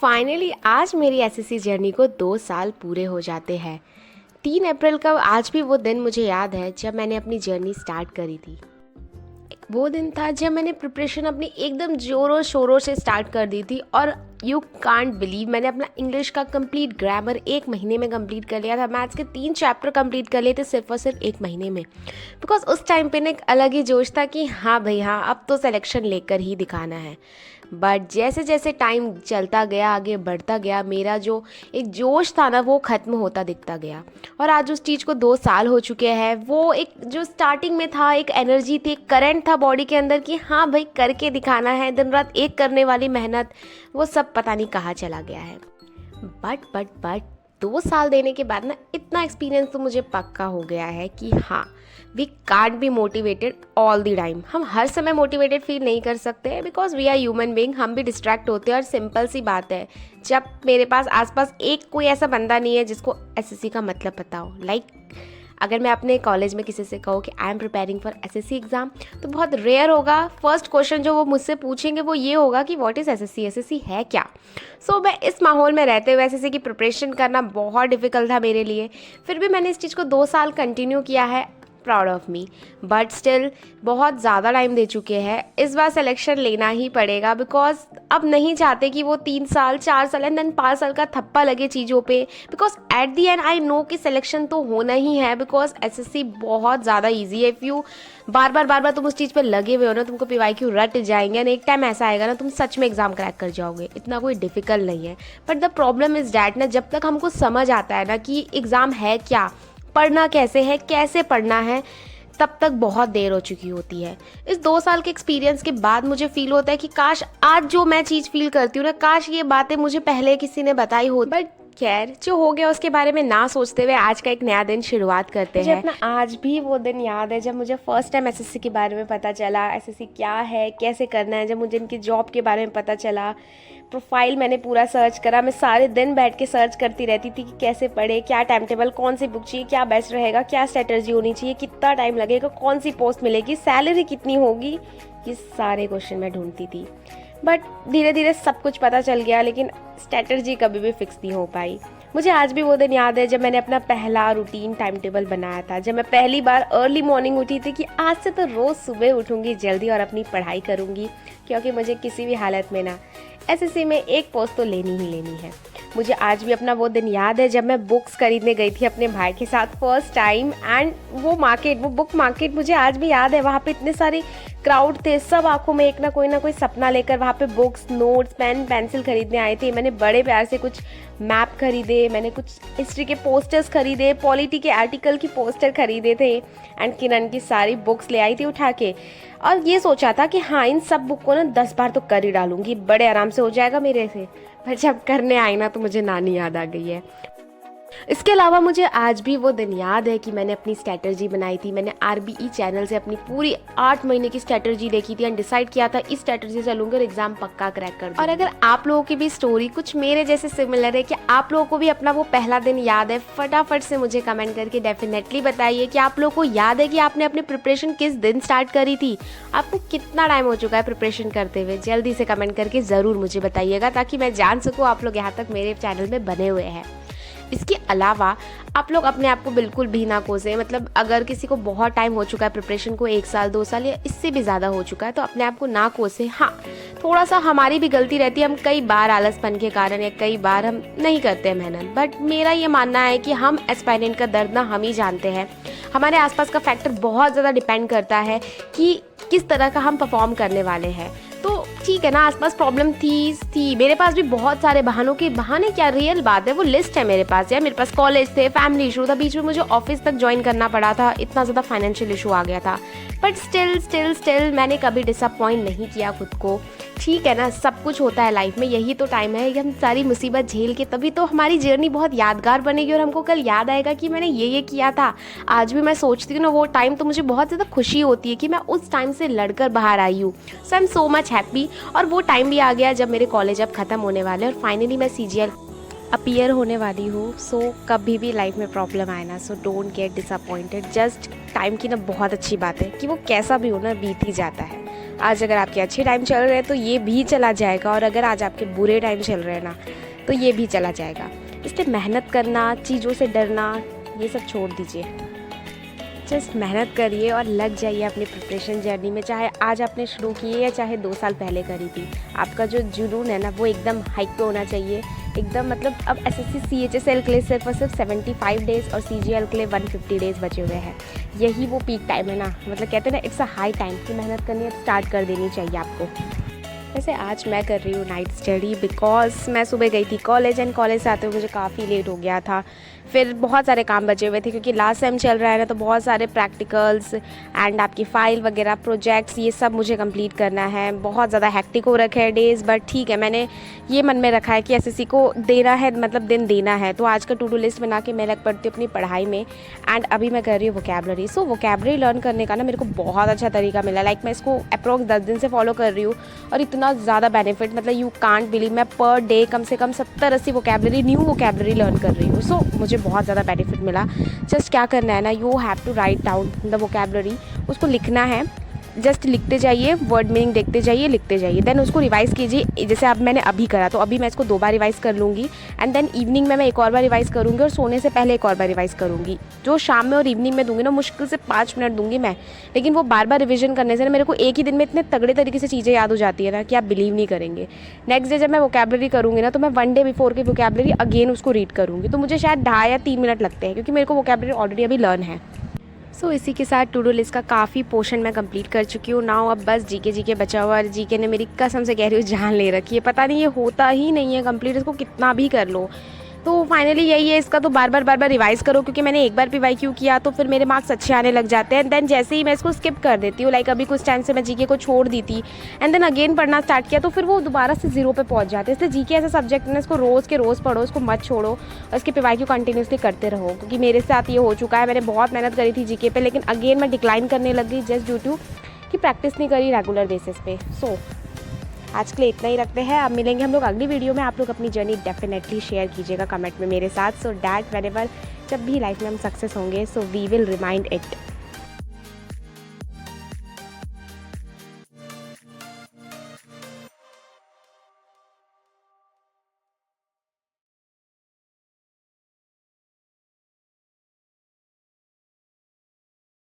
Finally आज मेरी SSC journey को 2 साल पूरे हो जाते हैं। 3 अप्रैल का आज भी वो दिन मुझे याद है जब मैंने अपनी जर्नी स्टार्ट करी थी। वो दिन था जब मैंने प्रिपरेशन अपनी एकदम ज़ोरों शोरों से स्टार्ट कर दी थी और यू कांट बिलीव मैंने अपना इंग्लिश का कंप्लीट ग्रामर 1 महीने में कंप्लीट कर लिया था। मैथ्स के 3 चैप्टर कंप्लीट कर लिए थे सिर्फ और सिर्फ 1 महीने में। बिकॉज उस टाइम पे ना एक अलग ही जोश था कि हाँ भाई हाँ, अब तो सिलेक्शन लेकर ही दिखाना है। बट जैसे जैसे टाइम चलता गया, आगे बढ़ता गया, मेरा जो एक जोश था ना वो ख़त्म होता दिखता गया। और आज उस चीज़ को 2 साल हो चुके हैं। वो एक जो स्टार्टिंग में था, एक एनर्जी थी, एक करंट था बॉडी के अंदर कि हाँ भाई करके दिखाना है, दिन रात एक करने वाली मेहनत, वो सब पता नहीं कहाँ चला गया है। बट 2 साल देने के बाद ना इतना एक्सपीरियंस तो मुझे पक्का हो गया है कि हाँ, we can't be motivated all the time. हम हर समय मोटिवेटेड फील नहीं कर सकते because we are human being. हम भी डिस्ट्रैक्ट होते हैं। और सिंपल सी बात है, जब मेरे पास आसपास एक कोई ऐसा बंदा नहीं है जिसको एसएससी का मतलब पता हो, अगर मैं अपने कॉलेज में किसी से कहूँ कि I am preparing for SSC exam, तो बहुत रेयर होगा। फर्स्ट क्वेश्चन जो वो मुझसे पूछेंगे वो ये होगा कि व्हाट इज़ एसएससी, एसएससी है क्या। मैं इस माहौल में रहते हुए एसएससी की प्रिपरेशन करना बहुत डिफ़िकल्ट था मेरे लिए। फिर भी मैंने इस चीज़ को 2 साल कंटिन्यू किया है। Proud of me. But still बहुत ज़्यादा टाइम दे चुके हैं। इस बार सिलेक्शन लेना ही पड़ेगा बिकॉज अब नहीं चाहते कि वो 3 साल 4 साल एंड देन 5 साल का थप्पा लगे चीज़ों पे। Because at the and I know कि सिलेक्शन तो होना ही है बिकॉज एसएससी बहुत ज़्यादा ईजी है। इफ़ यू बार बार तुम उस चीज़ पे लगे हुए हो ना, तुमको पीवाईक्यू रट जाएंगे एंड एक टाइम ऐसा आएगा ना तुम सच में एग्ज़ाम क्रैक कर जाओगे। इतना कोई डिफ़िकल्ट नहीं है। But the problem is that ना, जब तक हमको समझ आता है ना कि एग्ज़ाम है क्या, पढ़ना कैसे है, कैसे पढ़ना है, तब तक बहुत देर हो चुकी होती है। इस 2 साल के एक्सपीरियंस के बाद मुझे फील होता है कि काश आज जो मैं चीज़ फील करती हूँ ना, काश ये बातें मुझे पहले किसी ने बताई हो। बट खैर, जो हो गया उसके बारे में ना सोचते हुए आज का एक नया दिन शुरुआत करते हैं। अपना आज भी वो दिन याद है जब मुझे फर्स्ट टाइम एसएससी के बारे में पता चला, एसएससी क्या है, कैसे करना है। जब मुझे इनकी जॉब के बारे में पता चला, प्रोफाइल मैंने पूरा सर्च करा। मैं सारे दिन बैठ के सर्च करती रहती थी कि कैसे पढ़े, क्या टाइम टेबल, कौन सी बुक चाहिए, क्या बेस्ट रहेगा, क्या स्ट्रेटजी होनी चाहिए, कितना टाइम लगेगा, कौन सी पोस्ट मिलेगी, सैलरी कितनी होगी। ये सारे क्वेश्चन मैं ढूंढती थी। बट धीरे धीरे सब कुछ पता चल गया, लेकिन स्ट्रेटजी कभी भी फिक्स नहीं हो पाई। मुझे आज भी वो दिन याद है जब मैंने अपना पहला रूटीन टाइम टेबल बनाया था, जब मैं पहली बार अर्ली मॉर्निंग उठी थी कि आज से तो रोज़ सुबह उठूँगी जल्दी और अपनी पढ़ाई करूँगी, क्योंकि मुझे किसी भी हालत में ना एसएससी में एक पोस्ट तो लेनी ही लेनी है। मुझे आज भी अपना वो दिन याद है जब मैं बुक्स खरीदने गई थी अपने भाई के साथ फर्स्ट टाइम। एंड वो बुक मार्केट मुझे आज भी याद है। वहाँ पे इतने सारे क्राउड थे, सब आंखों में एक ना कोई सपना लेकर वहाँ पे बुक्स, नोट्स, पेन, पेंसिल खरीदने आए थे। मैंने बड़े प्यार से कुछ मैप खरीदे, मैंने कुछ हिस्ट्री के पोस्टर्स खरीदे, पॉलिटी के आर्टिकल की पोस्टर खरीदे थे एंड किरण की सारी बुक्स ले आई थी उठा के। और ये सोचा था कि हाँ, इन सब बुक को ना 10 बार तो कर ही डालूंगी, बड़े आराम से हो जाएगा मेरे से। पर जब करने आई ना तो मुझे नानी याद आ गई है। इसके अलावा मुझे आज भी वो दिन याद है कि मैंने अपनी स्ट्रैटेजी बनाई थी। मैंने आरबीई चैनल से अपनी पूरी 8 महीने की स्ट्रैटेजी देखी थी एंड डिसाइड किया था इस स्ट्रैटेजी से चलूंगी और एग्जाम पक्का क्रैक कर दूंगी। और अगर आप लोगों की भी स्टोरी कुछ मेरे जैसे सिमिलर है, कि आप लोगों को भी अपना वो पहला दिन याद है, फटाफट से मुझे कमेंट करके डेफिनेटली बताइए कि आप लोगों को याद है कि आपने अपनी प्रिपरेशन किस दिन स्टार्ट करी थी, आपको कितना टाइम हो चुका है प्रिपरेशन करते हुए। जल्दी से कमेंट करके ज़रूर मुझे बताइएगा ताकि मैं जान सकूँ आप लोग यहाँ तक मेरे चैनल में बने हुए हैं। इसके अलावा आप लोग अपने आप को बिल्कुल भी ना कोसें। मतलब अगर किसी को बहुत टाइम हो चुका है प्रिपरेशन को, 1 साल 2 साल या इससे भी ज़्यादा हो चुका है, तो अपने आप को ना कोसें। हाँ, थोड़ा सा हमारी भी गलती रहती है, हम कई बार आलसपन के कारण या कई बार हम नहीं करते हैं मेहनत। बट मेरा ये मानना है कि हम एस्पायरेंट का दर्द ना हम ही जानते हैं। हमारे आसपास का फैक्टर बहुत ज़्यादा डिपेंड करता है कि किस तरह का हम परफॉर्म करने वाले हैं। तो ठीक है ना, आसपास प्रॉब्लम थी, मेरे पास भी बहुत सारे बहाने क्या, रियल बात है, वो लिस्ट है मेरे पास। यार मेरे पास कॉलेज थे, फैमिली इशू था, बीच में मुझे ऑफिस तक ज्वाइन करना पड़ा था, इतना ज़्यादा फाइनेंशियल इशू आ गया था। बट स्टिल मैंने कभी डिसअपॉइंट नहीं किया खुद को। ठीक है ना, सब कुछ होता है लाइफ में, यही तो टाइम है कि हम सारी मुसीबत झेल के, तभी तो हमारी जर्नी बहुत यादगार बनेगी और हमको कल याद आएगा कि मैंने ये किया था। आज भी मैं सोचती हूँ ना वो टाइम, तो मुझे बहुत ज़्यादा खुशी होती है कि मैं उस टाइम से लड़कर बाहर आई हूँ। So I am so much happy. और वो टाइम भी आ गया जब मेरे कॉलेज अब ख़त्म होने वाले और फाइनली मैं सीजीएल अपीयर होने वाली हो। सो कभी भी लाइफ में प्रॉब्लम आए ना, so don't get disappointed. Just time की ना बहुत अच्छी बात है कि वो कैसा भी हो ना बीत ही जाता है। आज अगर आपके अच्छे टाइम चल रहे हैं तो ये भी चला जाएगा, और अगर आज आपके बुरे टाइम चल रहे हैं ना तो ये भी चला जाएगा। इसलिए मेहनत करना, चीज़ों से डरना, ये सब छोड़ दीजिए। जस्ट मेहनत करिए और लग जाइए अपनी प्रिपरेशन जर्नी में। चाहे आज आपने शुरू की है या चाहे 2 साल पहले करी थी, आपका जो जुनून है ना वो एकदम हाइक पे होना चाहिए। एकदम मतलब अब एसएससी सीएचएसएल के लिए सिर्फ और सिर्फ 75 डेज़ और सीजीएल के लिए 150 डेज़ बचे हुए हैं। यही वो पीक टाइम है ना, मतलब कहते हैं ना इट्स अ हाई टाइम कि मेहनत करनी है, स्टार्ट कर देनी चाहिए आपको। वैसे आज मैं कर रही हूँ नाइट स्टडी, बिकॉज मैं सुबह गई थी कॉलेज, एंड कॉलेज से आते हुए मुझे काफ़ी लेट हो गया था। फिर बहुत सारे काम बचे हुए थे क्योंकि लास्ट टाइम चल रहा है ना, तो बहुत सारे प्रैक्टिकल्स एंड आपकी फ़ाइल वगैरह, प्रोजेक्ट्स, ये सब मुझे कंप्लीट करना है। बहुत ज़्यादा हेक्टिक हो रखा है डेज़, बट ठीक है, मैंने ये मन में रखा है कि एसएससी को देना है, मतलब दिन देना है। तो आज का टू डू लिस्ट बना के मैं लग पड़ती हूँ अपनी पढ़ाई में। एंड अभी मैं कर रही हूँ वोकैबलरी। सो वोकैबलरी लर्न करने का ना मेरे को बहुत अच्छा तरीका मिला। लाइक मैं इसको अप्रॉक्स 10 दिन से फॉलो कर रही हूँ और इतना ज़्यादा बेनिफिट, मतलब यू कांट बिलीव, मैं पर डे कम से कम 70-80 वोकैबलरी, न्यू वोकैबलरी लर्न कर रही हूँ। सो मुझे बहुत ज़्यादा बेनिफिट मिला। जस्ट क्या करना है ना, you have to write down the vocabulary, उसको लिखना है। जस्ट लिखते जाइए, वर्ड मीनिंग देखते जाइए, लिखते जाइए, देन उसको रिवाइज़ कीजिए। जैसे अब मैंने अभी करा, तो अभी मैं इसको 2 बार रिवाइज़ कर लूँगी, एंड देन इवनिंग में मैं एक और बार रिवाइज़ करूँगी, और सोने से पहले एक और बार रिवाइज़ करूँगी। जो शाम में और इवनिंग में दूँगी ना, मुश्किल से 5 मिनट दूँगी मैं, लेकिन वो बार बार रिविजन करने से ना मेरे को एक ही दिन में इतने तगड़े तरीके से चीज़ें याद हो जाती है ना कि आप बिलीव नहीं करेंगे। नेक्स्ट डे जब मैं वोकैबलरी करूँगी ना, तो मैं 1 डे बिफोर की वोकैबलरी अगेन उसको रीड करूँगी, तो मुझे शायद 2.5 या 3 मिनट लगते हैं, क्योंकि मेरे को वोकैबलरी ऑलरेडी अभी लर्न है। सो इसी के साथ टू डू लिस्ट का काफ़ी पोर्शन मैं कंप्लीट कर चुकी हूँ। नाउ अब बस जीके बचा हुआ, और जीके ने मेरी कसम से कह रही हूँ जान ले रखी है। पता नहीं ये होता ही नहीं है कंप्लीट, इसको कितना भी कर लो। तो फाइनली यही है, इसका तो बार बार रिवाइज़ करो, क्योंकि मैंने एक बार पीवाईक्यू किया तो फिर मेरे मार्क्स अच्छे आने लग जाते हैं। देन जैसे ही मैं इसको स्किप कर देती हूँ, लाइक अभी कुछ टाइम से मैं जीके को छोड़ दी थी, एंड देन अगेन पढ़ना स्टार्ट किया, तो फिर वो दोबारा से 0 पे पहुँच जाते हैं। इसलिए जीके ऐसा सब्जेक्ट है ना, इसको रोज़ के रोज़ पढ़ो, इसको मत छोड़ो, और इसके पीवाईक्यू कंटिन्यूसली करते रहो। क्योंकि मेरे साथ ये हो चुका है, मैंने बहुत मेहनत करी थी जीके पे, लेकिन अगेन मैं डिक्लाइन करने लग गई जस्ट ड्यू टू कि प्रैक्टिस नहीं करी रेगुलर बेसिस पे। सो आज के लिए इतना ही रखते हैं। अब मिलेंगे हम लोग अगली वीडियो में। आप लोग अपनी जर्नी डेफिनेटली शेयर कीजिएगा कमेंट में मेरे साथ, सो दैट व्हेनेवर जब भी लाइफ में हम सक्सेस होंगे, so we will remind it.